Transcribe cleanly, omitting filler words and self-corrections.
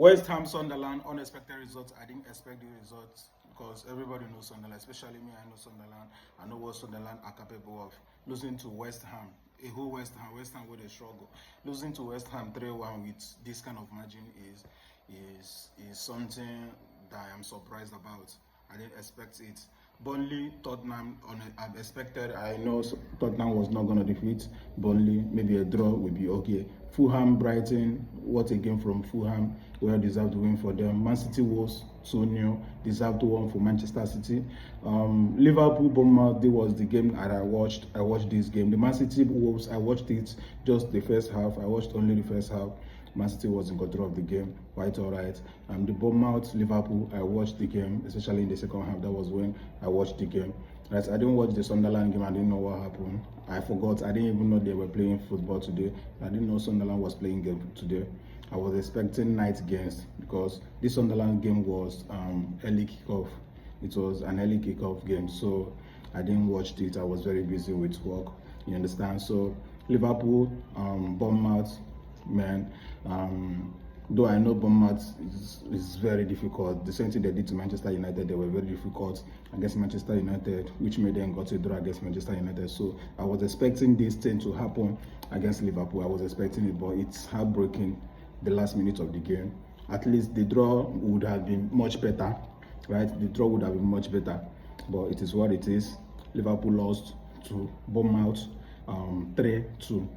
West Ham Sunderland, unexpected results. I didn't expect the results because everybody knows Sunderland, especially me. I know Sunderland. I know what Sunderland are capable of. Losing to West Ham, a whole West Ham with a struggle. Losing to West Ham 3-1 with this kind of margin is something that I am surprised about. I didn't expect it. Burnley, Tottenham, I expected. I know Tottenham was not going to defeat Burnley. Maybe a draw would be okay. Fulham, Brighton, what a game from Fulham. Well deserved win for them. Man City was 2-0, deserved one for Manchester City. Liverpool, Bournemouth, this was the game that I watched. I watched this game. The Man City Wolves, I watched it just the first half. I watched only the first half. Man City was in control of the game, quite alright. The Bournemouth, Liverpool, I watched the game, especially in the second half. That was when I watched the game. Right, I didn't watch the Sunderland game. I didn't know what happened. I forgot. I didn't even know they were playing football today. I didn't know Sunderland was playing game today. I was expecting night games because this Sunderland game was early kickoff. It was an early kickoff game, so I didn't watch it. I was very busy with work. You understand? So Liverpool, Bournemouth, man. Though I know Bournemouth is very difficult. The same thing they did to Manchester United, they were very difficult against Manchester United, which made them got a draw against Manchester United. So I was expecting this thing to happen against Liverpool. I was expecting it, but it's heartbreaking the last minute of the game. At least the draw would have been much better, right? The draw would have been much better, but it is what it is. Liverpool lost to Bournemouth 3-2.